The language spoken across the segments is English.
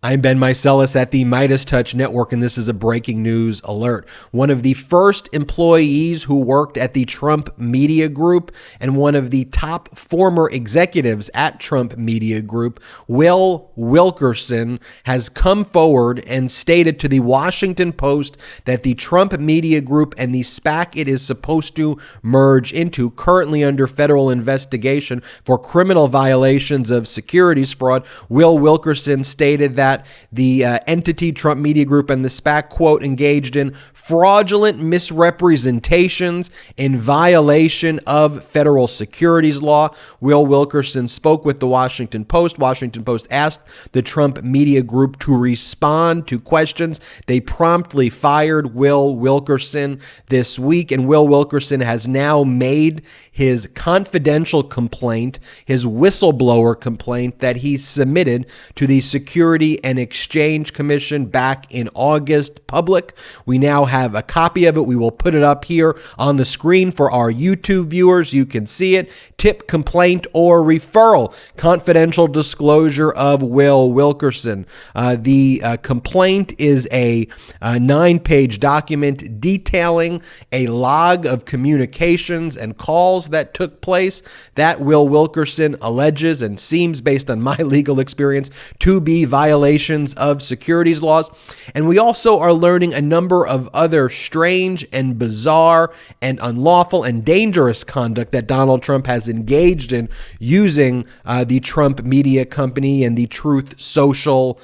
I'm Ben Meiselas at the MeidasTouch Network, and this is a breaking news alert. One of the first employees who worked at the Trump Media Group and one of the top former executives at Trump Media Group, Will Wilkerson, has come forward and stated to the Washington Post that the Trump Media Group and the SPAC it is supposed to merge into, currently under federal investigation for criminal violations of securities fraud. Will Wilkerson stated that the entity Trump Media Group and the SPAC, quote, engaged in fraudulent misrepresentations in violation of federal securities law. Will Wilkerson spoke with the Washington Post. Washington Post asked the Trump Media Group to respond to questions. They promptly fired Will Wilkerson this week, and Will Wilkerson has now made his confidential complaint, his whistleblower complaint that he submitted to the Securities and Exchange Commission back in August public. We now have a copy of it. We will put it up here on the screen for our YouTube viewers. You can see it. Tip, complaint, or referral. Confidential disclosure of Will Wilkerson. The complaint is a 9-page document detailing a log of communications and calls that took place that Will Wilkerson alleges and seems, based on my legal experience, to be violations of securities laws. And we also are learning a number of other strange and bizarre and unlawful and dangerous conduct that Donald Trump has engaged in using the Trump Media Company and the Truth Social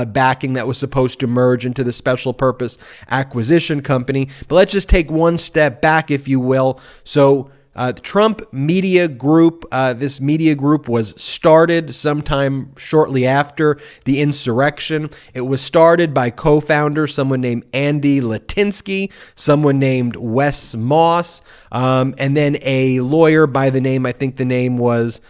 backing that was supposed to merge into the Special Purpose Acquisition Company. But let's just take one step back, if you will. So the Trump Media Group, this media group was started sometime shortly after the insurrection. It was started by co-founders, someone named Andy Litinsky, someone named Wes Moss, and then a lawyer by the name, I think the name was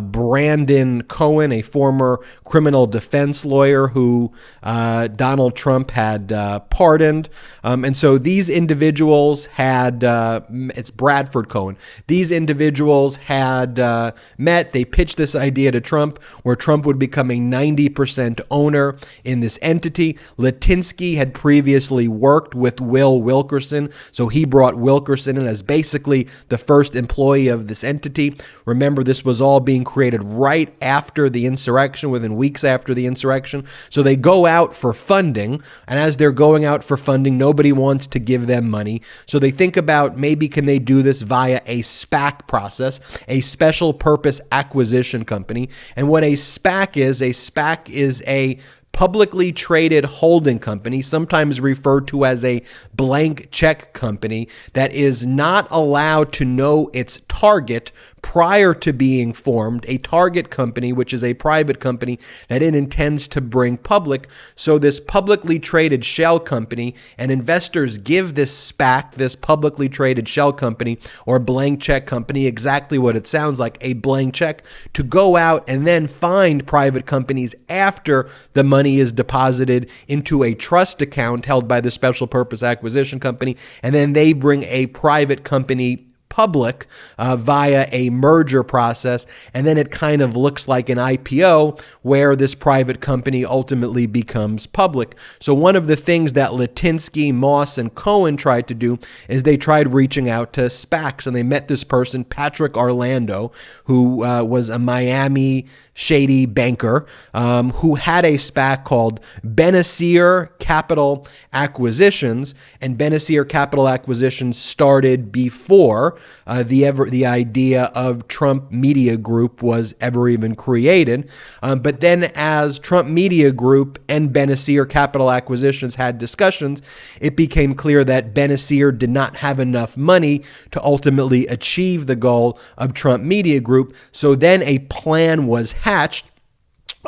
Brandon Cohen, a former criminal defense lawyer who Donald Trump had pardoned. And so these individuals had, it's Bradford Cohen. These individuals had met. They pitched this idea to Trump, where Trump would become a 90% owner in this entity. Litinsky had previously worked with Will Wilkerson, so he brought Wilkerson in as basically the first employee of this entity. Remember, this was all being created right after the insurrection, within weeks after the insurrection. So they go out for funding, and as they're going out for funding, nobody wants to give them money. So they think about, maybe can they do this via a SPAC process, a special purpose acquisition company. And what a SPAC is a publicly traded holding company, sometimes referred to as a blank check company, that is not allowed to know its target prior to being formed, a target company, which is a private company that it intends to bring public. So this publicly traded shell company, and investors give this SPAC, this publicly traded shell company or blank check company, exactly what it sounds like, a blank check, to go out and then find private companies after the money is deposited into a trust account held by the Special Purpose Acquisition Company, and then they bring a private company public via a merger process, and then it kind of looks like an IPO where this private company ultimately becomes public. So one of the things that Litinsky, Moss, and Cohen tried to do is they tried reaching out to SPACs, and they met this person, Patrick Orlando, who was a Miami shady banker who had a SPAC called Benacier Capital Acquisitions, and Benacier Capital Acquisitions started before the idea of Trump Media Group was ever even created. But then as Trump Media Group and Benacier Capital Acquisitions had discussions, it became clear that Benacier did not have enough money to ultimately achieve the goal of Trump Media Group. So then a plan was hatched,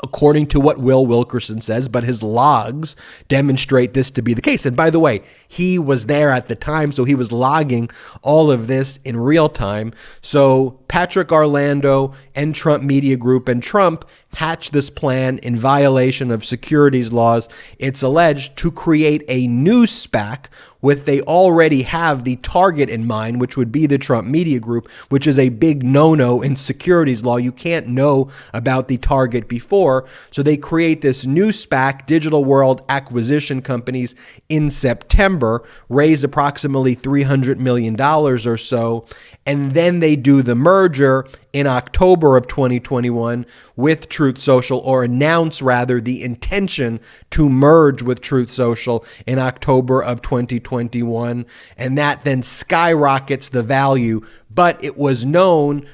according to what Will Wilkerson says, but his logs demonstrate this to be the case. And by the way, he was there at the time, so he was logging all of this in real time. So Patrick Orlando and Trump Media Group and Trump hatch this plan in violation of securities laws. It's alleged to create a new SPAC with they already have the target in mind, which would be the Trump Media Group, which is a big no-no in securities law. You can't know about the target before. So they create this new SPAC, Digital World Acquisition Companies, in September, raise approximately $300 million or so, and then they do the merger in October of 2021 with Truth Social, or announce rather the intention to merge with Truth Social in October of 2021. And that then skyrockets the value. But it was known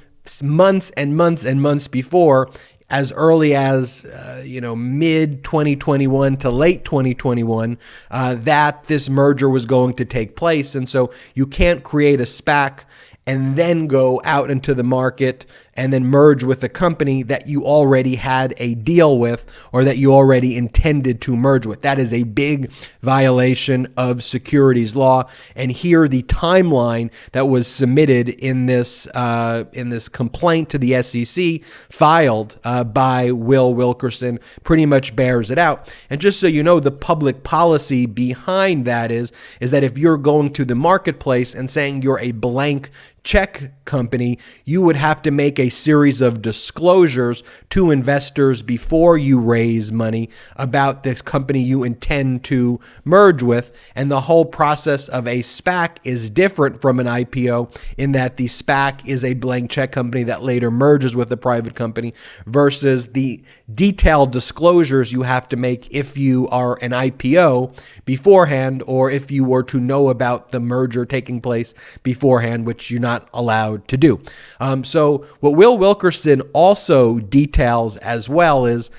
months and months and months before, as early as mid 2021 to late 2021, that this merger was going to take place. And so you can't create a SPAC and then go out into the market and then merge with a company that you already had a deal with or that you already intended to merge with. That is a big violation of securities law. And here the timeline that was submitted in this complaint to the SEC filed by Will Wilkerson pretty much bears it out. And just so you know, the public policy behind that is that if you're going to the marketplace and saying you're a blank check company, you would have to make a series of disclosures to investors before you raise money about this company you intend to merge with. And the whole process of a SPAC is different from an IPO in that the SPAC is a blank check company that later merges with a private company, versus the detailed disclosures you have to make if you are an IPO beforehand, or if you were to know about the merger taking place beforehand, which you're not allowed to do. So what Will Wilkerson also details as well is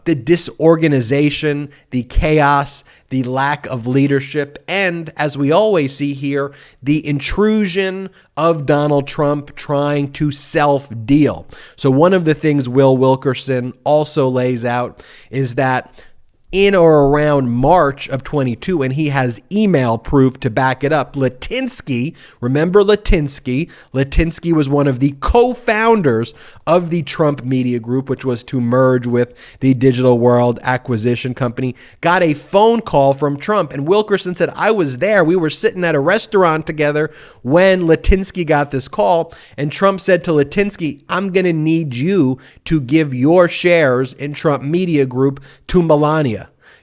the disorganization, the chaos, the lack of leadership, and as we always see here, the intrusion of Donald Trump trying to self-deal. So one of the things Will Wilkerson also lays out is that in or around March of 22, and he has email proof to back it up, Litinsky, remember Litinsky? Litinsky was one of the co-founders of the Trump Media Group, which was to merge with the Digital World Acquisition Company, got a phone call from Trump. And Wilkerson said, I was there. We were sitting at a restaurant together when Litinsky got this call. And Trump said to Litinsky, I'm going to need you to give your shares in Trump Media Group to Melania.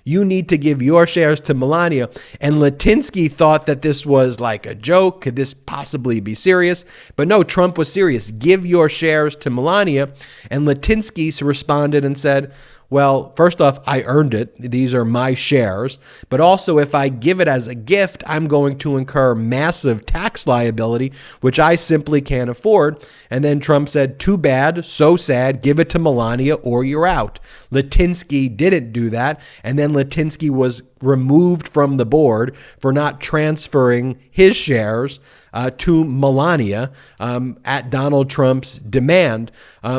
You need to give your shares to Melania. And Litinsky thought that this was like a joke. Could this possibly be serious? But no, Trump was serious. Give your shares to Melania. And Litinsky responded and said, well, first off, I earned it. These are my shares. But also, if I give it as a gift, I'm going to incur massive tax liability, which I simply can't afford. And then Trump said, too bad, so sad, give it to Melania or you're out. Litinsky didn't do that. And then Litinsky was removed from the board for not transferring his shares to Melania at Donald Trump's demand.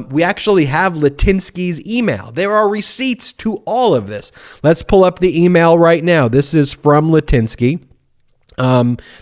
We actually have Litinsky's email. There are receipts to all of this. Let's pull up the email right now. This is from Litinsky.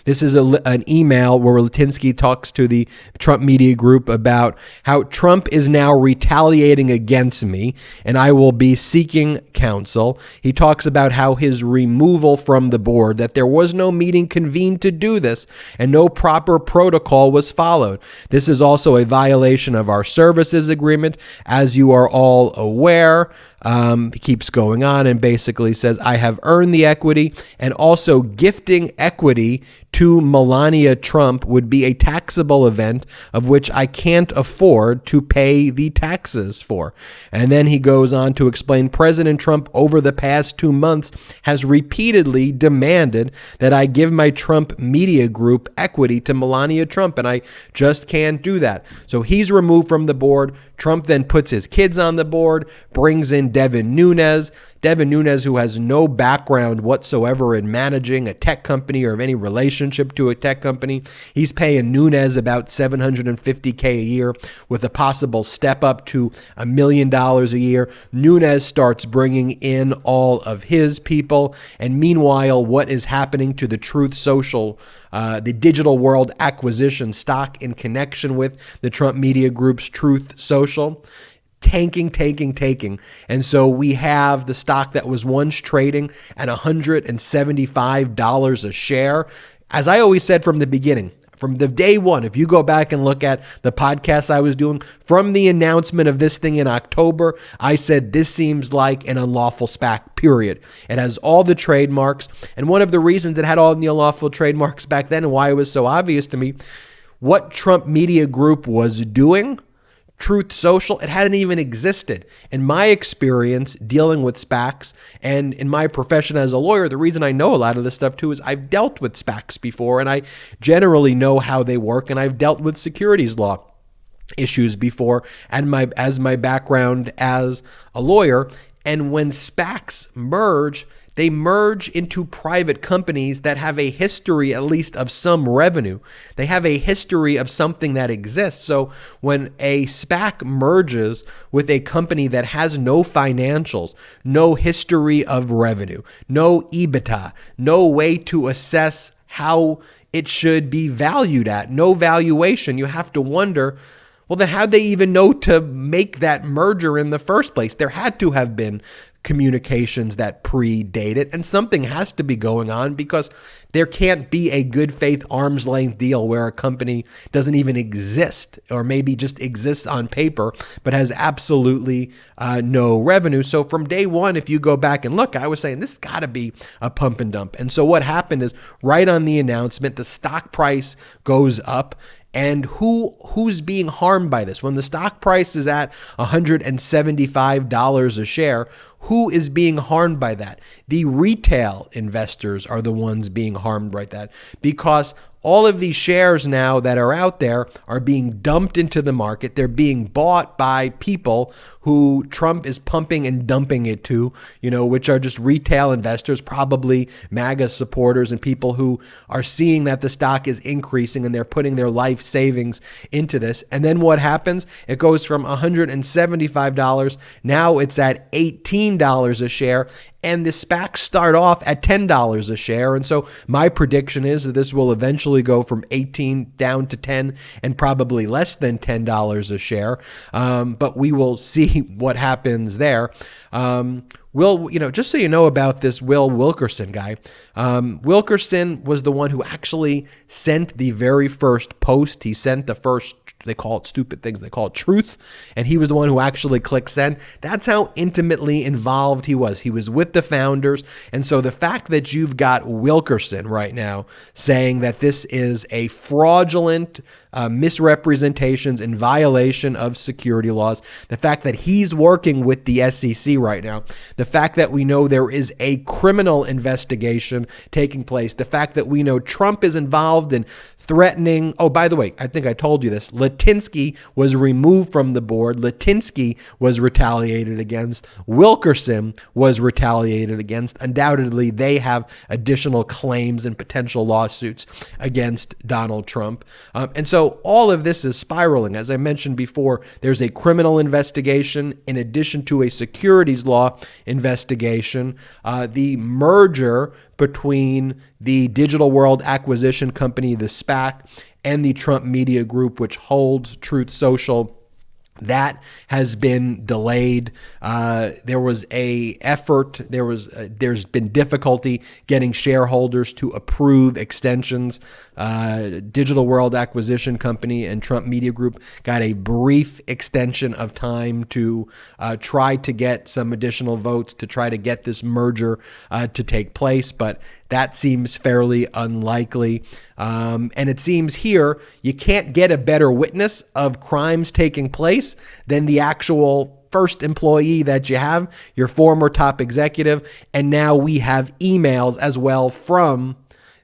This is an email where Litinsky talks to the Trump Media Group about how Trump is now retaliating against me and I will be seeking counsel. He talks about how his removal from the board, that there was no meeting convened to do this and no proper protocol was followed. This is also a violation of our services agreement, as you are all aware. He keeps going on and basically says, I have earned the equity, and also gifting equity to Melania Trump would be a taxable event of which I can't afford to pay the taxes for. And then he goes on to explain President Trump over the past 2 months has repeatedly demanded that I give my Trump Media Group equity to Melania Trump, and I just can't do that. So he's removed from the board. Trump then puts his kids on the board, brings in Devin Nunes, who has no background whatsoever in managing a tech company or of any relationship to a tech company. He's paying Nunes about $750K a year with a possible step up to $1 million a year. Nunes starts bringing in all of his people. And meanwhile, what is happening to the Truth Social, the Digital World Acquisition stock in connection with the Trump Media Group's Truth Social? tanking. And so we have the stock that was once trading at $175 a share. As I always said from the beginning, from the day one, if you go back and look at the podcast I was doing, from the announcement of this thing in October, I said this seems like an unlawful SPAC, period. It has all the trademarks. And one of the reasons it had all the unlawful trademarks back then and why it was so obvious to me, what Trump Media Group was doing, Truth Social, it hadn't even existed. In my experience dealing with SPACs and in my profession as a lawyer, the reason I know a lot of this stuff too is I've dealt with SPACs before and I generally know how they work, and I've dealt with securities law issues before and as my background as a lawyer. And when SPACs merge, they merge into private companies that have a history, at least, of some revenue. They have a history of something that exists. So when a SPAC merges with a company that has no financials, no history of revenue, no EBITDA, no way to assess how it should be valued at, no valuation, you have to wonder, well, then how'd they even know to make that merger in the first place? There had to have been communications that predate it, and something has to be going on, because there can't be a good faith arm's length deal where a company doesn't even exist, or maybe just exists on paper, but has absolutely no revenue. So from day one, if you go back and look, I was saying this has got to be a pump and dump. And so what happened is right on the announcement, the stock price goes up. And who's being harmed by this? When the stock price is at $175 a share, who is being harmed by that? The retail investors are the ones being harmed by that, because all of these shares now that are out there are being dumped into the market. They're being bought by people who Trump is pumping and dumping it to, which are just retail investors, probably MAGA supporters and people who are seeing that the stock is increasing and they're putting their life savings into this. And then what happens? It goes from $175. Now it's at $18 a share. And the SPACs start off at $10 a share. And so my prediction is that this will eventually go from 18 down to 10 and probably less than $10 a share. But we will see what happens there. Just so you know about this Will Wilkerson guy, Wilkerson was the one who actually sent the very first post. He sent the first, they call it stupid things, they call it truth, and he was the one who actually clicked send. That's how intimately involved he was. He was with the founders, and so the fact that you've got Wilkerson right now saying that this is a fraudulent misrepresentations in violation of security laws, the fact that he's working with the SEC right now, the fact that we know there is a criminal investigation taking place, the fact that we know Trump is involved in threatening. Oh, by the way, I think I told you this. Litinsky was removed from the board. Litinsky was retaliated against. Wilkerson was retaliated against. Undoubtedly, they have additional claims and potential lawsuits against Donald Trump. And so all of this is spiraling. As I mentioned before, there's a criminal investigation in addition to a securities law investigation. The merger between the Digital World Acquisition Company, the SPAC, and the Trump Media Group, which holds Truth Social, that has been delayed. There was a effort. There's been difficulty getting shareholders to approve extensions. Digital World Acquisition Company and Trump Media Group got a brief extension of time to try to get some additional votes to try to get this merger to take place, but that seems fairly unlikely. And it seems here you can't get a better witness of crimes taking place than the actual first employee that you have, your former top executive. And now we have emails as well from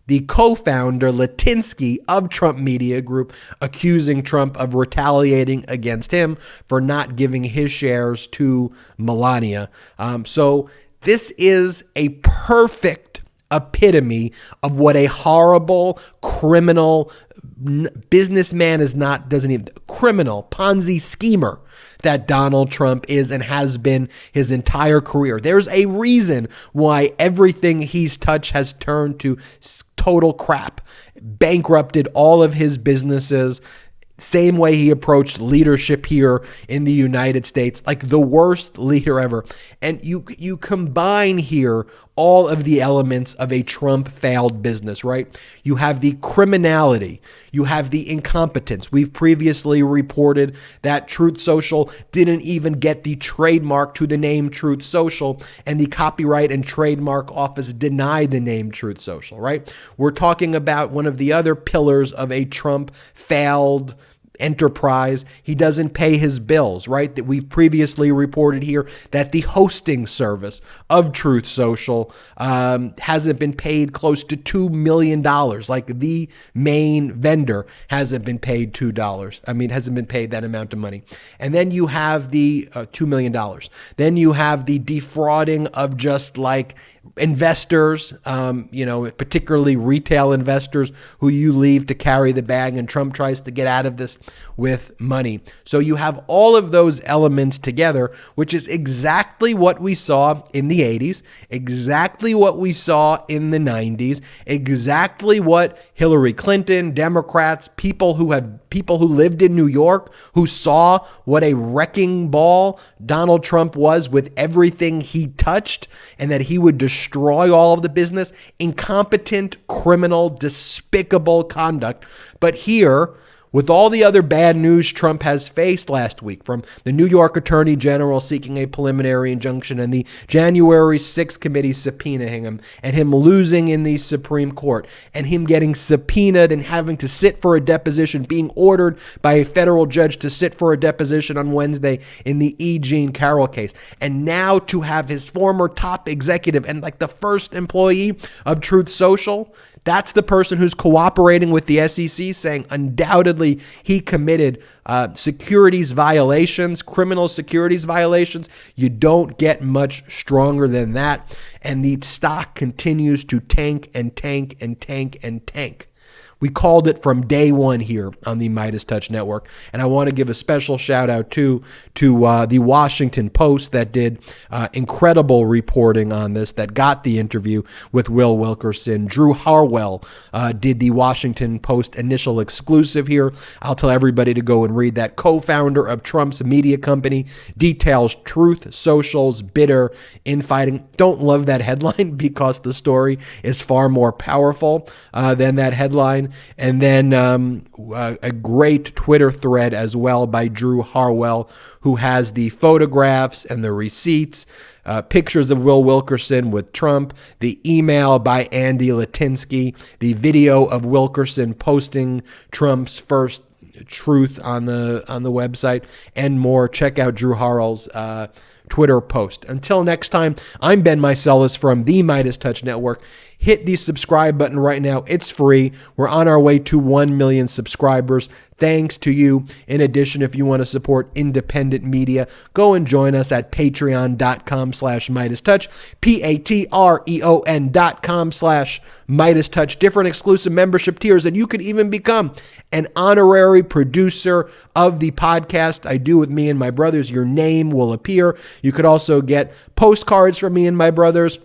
the co-founder Litinsky of Trump Media Group accusing Trump of retaliating against him for not giving his shares to Melania. So this is a perfect epitome of what a horrible criminal businessman criminal Ponzi schemer that Donald Trump is and has been his entire career. There's a reason why everything he's touched has turned to total crap, bankrupted all of his businesses. Same way he approached leadership here in the United States, like the worst leader ever. And you combine here all of the elements of a Trump failed business, right? You have the criminality, you have the incompetence. We've previously reported that Truth Social didn't even get the trademark to the name Truth Social, and the Copyright and Trademark Office denied the name Truth Social, right? We're talking about one of the other pillars of a Trump failed enterprise. He doesn't pay his bills, right? That we've previously reported here that the hosting service of Truth Social hasn't been paid close to $2 million. Like the main vendor hasn't been paid hasn't been paid that amount of money. And then you have the $2 million. Then you have the defrauding of just like investors, particularly retail investors who you leave to carry the bag, and Trump tries to get out of this with money. So you have all of those elements together, which is exactly what we saw in the 80s, exactly what we saw in the 90s, exactly what Hillary Clinton, Democrats, people who lived in New York, who saw what a wrecking ball Donald Trump was with everything he touched, and that he would destroy all of the business. Incompetent, criminal, despicable conduct. But here, with all the other bad news Trump has faced last week, from the New York Attorney General seeking a preliminary injunction and the January 6th committee subpoenaing him, and him losing in the Supreme Court, and him getting subpoenaed and having to sit for a deposition, being ordered by a federal judge to sit for a deposition on Wednesday in the E. Jean Carroll case, and now to have his former top executive and like the first employee of Truth Social, that's the person who's cooperating with the SEC, saying undoubtedly he committed securities violations, criminal securities violations. You don't get much stronger than that. And the stock continues to tank and tank and tank and tank. We called it from day one here on the MeidasTouch Network. And I want to give a special shout out to the Washington Post that did incredible reporting on this, that got the interview with Will Wilkerson. Drew Harwell did the Washington Post initial exclusive here. I'll tell everybody to go and read that. Co-founder of Trump's media company details Truth Social's bitter infighting. Don't love that headline because the story is far more powerful than that headline. And then a great Twitter thread as well by Drew Harwell, who has the photographs and the receipts, pictures of Will Wilkerson with Trump, the email by Andy Latinsky, the video of Wilkerson posting Trump's first truth on the website, and more. Check out Drew Harwell's Twitter post. Until next time, I'm Ben Meiselas from the MeidasTouch Network. Hit the subscribe button right now. It's free. We're on our way to 1 million subscribers. Thanks to you. In addition, if you want to support independent media, go and join us at patreon.com/MeidasTouch, patreon.com/MeidasTouch. Different exclusive membership tiers, and you could even become an honorary producer of the podcast I do with me and my brothers. Your name will appear. You could also get postcards from me and my brothers,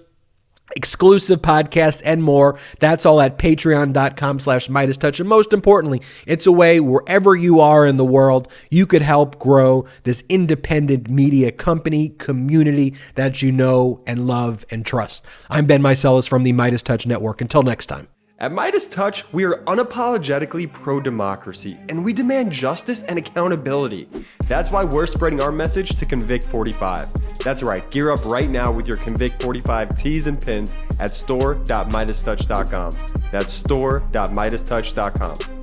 exclusive podcast, and more. That's all at patreon.com/MeidasTouch. And most importantly, it's a way wherever you are in the world, you could help grow this independent media company community that you know and love and trust. I'm Ben Meiselas from the MeidasTouch Network. Until next time. At MeidasTouch, we are unapologetically pro-democracy, and we demand justice and accountability. That's why we're spreading our message to Convict 45. That's right, gear up right now with your Convict 45 tees and pins at store.meidastouch.com. That's store.meidastouch.com.